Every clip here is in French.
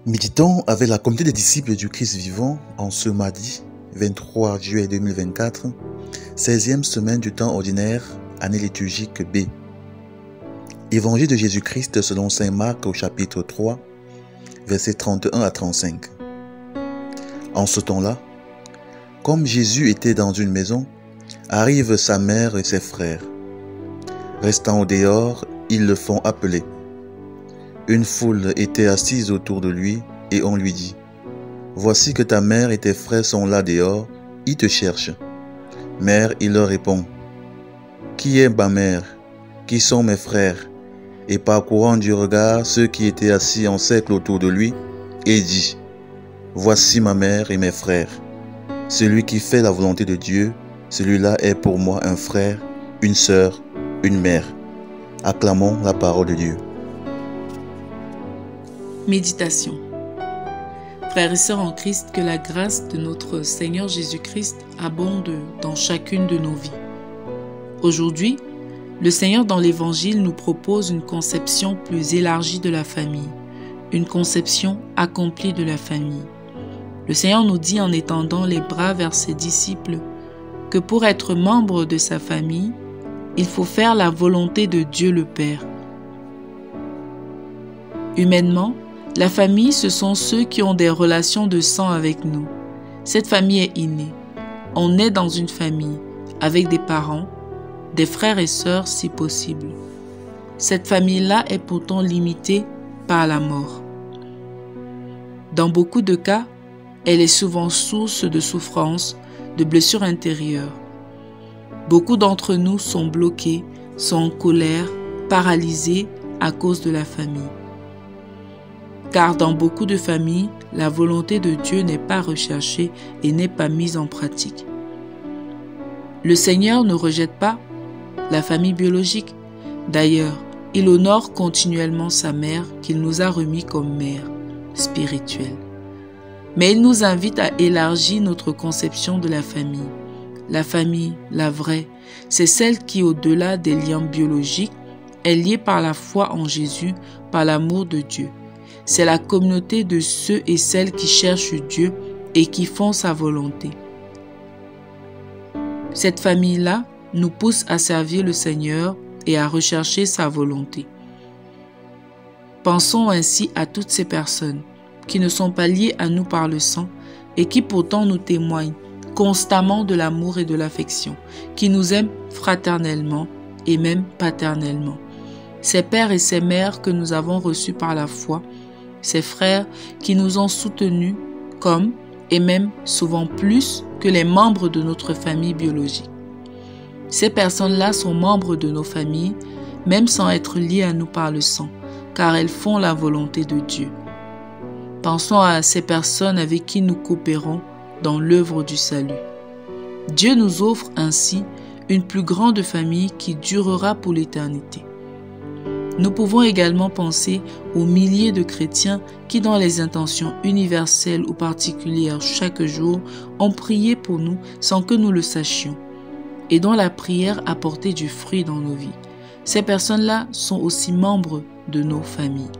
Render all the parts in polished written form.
Méditons avec la communauté des disciples du Christ vivant en ce mardi 23 juillet 2024, 16e semaine du temps ordinaire, année liturgique B. Évangile de Jésus-Christ selon saint Marc au chapitre 3, versets 31 à 35. En ce temps-là, comme Jésus était dans une maison, arrivent sa mère et ses frères. Restant au dehors, ils le font appeler. Une foule était assise autour de lui et on lui dit : « Voici que ta mère et tes frères sont là dehors, ils te cherchent. » Mère, il leur répond : « Qui est ma mère? Qui sont mes frères ? » Et parcourant du regard ceux qui étaient assis en cercle autour de lui, et dit : « Voici ma mère et mes frères. Celui qui fait la volonté de Dieu, celui-là est pour moi un frère, une sœur, une mère. » Acclamons la parole de Dieu. Méditation. Frères et sœurs en Christ, que la grâce de notre Seigneur Jésus-Christ abonde dans chacune de nos vies. Aujourd'hui, le Seigneur dans l'Évangile nous propose une conception plus élargie de la famille, une conception accomplie de la famille. Le Seigneur nous dit en étendant les bras vers ses disciples que pour être membre de sa famille, il faut faire la volonté de Dieu le Père. Humainement, la famille, ce sont ceux qui ont des relations de sang avec nous. Cette famille est innée. On est dans une famille, avec des parents, des frères et sœurs si possible. Cette famille-là est pourtant limitée par la mort. Dans beaucoup de cas, elle est souvent source de souffrance, de blessures intérieures. Beaucoup d'entre nous sont bloqués, sont en colère, paralysés à cause de la famille. Car dans beaucoup de familles, la volonté de Dieu n'est pas recherchée et n'est pas mise en pratique. Le Seigneur ne rejette pas la famille biologique. D'ailleurs, il honore continuellement sa mère qu'il nous a remis comme mère spirituelle. Mais il nous invite à élargir notre conception de la famille. La famille, la vraie, c'est celle qui, au-delà des liens biologiques, est liée par la foi en Jésus, par l'amour de Dieu. C'est la communauté de ceux et celles qui cherchent Dieu et qui font sa volonté. Cette famille-là nous pousse à servir le Seigneur et à rechercher sa volonté. Pensons ainsi à toutes ces personnes qui ne sont pas liées à nous par le sang et qui pourtant nous témoignent constamment de l'amour et de l'affection, qui nous aiment fraternellement et même paternellement. Ces pères et ces mères que nous avons reçus par la foi, ces frères qui nous ont soutenus comme, et même souvent plus, que les membres de notre famille biologique. Ces personnes-là sont membres de nos familles, même sans être liées à nous par le sang, car elles font la volonté de Dieu. Pensons à ces personnes avec qui nous coopérons dans l'œuvre du salut. Dieu nous offre ainsi une plus grande famille qui durera pour l'éternité. Nous pouvons également penser aux milliers de chrétiens qui, dans les intentions universelles ou particulières chaque jour, ont prié pour nous sans que nous le sachions, et dont la prière a porté du fruit dans nos vies. Ces personnes-là sont aussi membres de nos familles.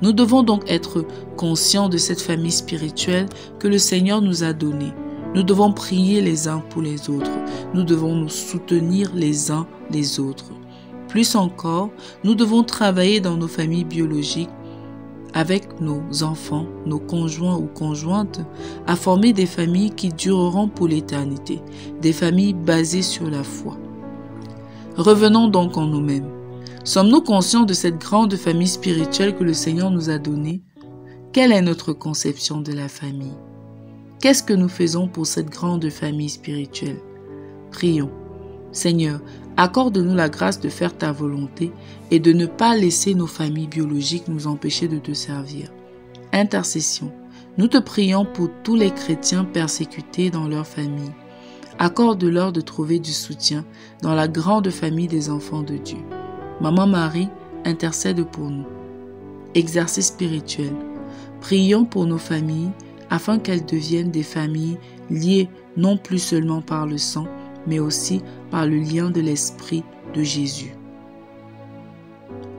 Nous devons donc être conscients de cette famille spirituelle que le Seigneur nous a donnée. Nous devons prier les uns pour les autres. Nous devons nous soutenir les uns les autres. Plus encore, nous devons travailler dans nos familles biologiques avec nos enfants, nos conjoints ou conjointes, à former des familles qui dureront pour l'éternité, des familles basées sur la foi. Revenons donc en nous-mêmes. Sommes-nous conscients de cette grande famille spirituelle que le Seigneur nous a donnée? Quelle est notre conception de la famille? Qu'est-ce que nous faisons pour cette grande famille spirituelle? Prions. Seigneur, accorde-nous la grâce de faire ta volonté et de ne pas laisser nos familles biologiques nous empêcher de te servir. Intercession. Nous te prions pour tous les chrétiens persécutés dans leur famille. Accorde-leur de trouver du soutien dans la grande famille des enfants de Dieu. Maman Marie, intercède pour nous. Exercice spirituel. Prions pour nos familles afin qu'elles deviennent des familles liées non plus seulement par le sang, mais aussi par le lien de l'Esprit de Jésus.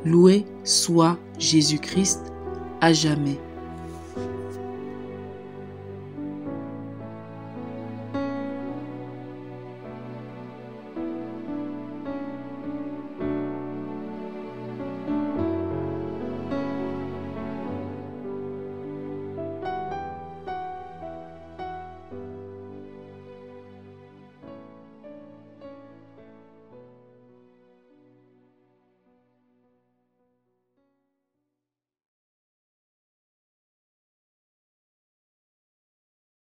Loué soit Jésus-Christ à jamais.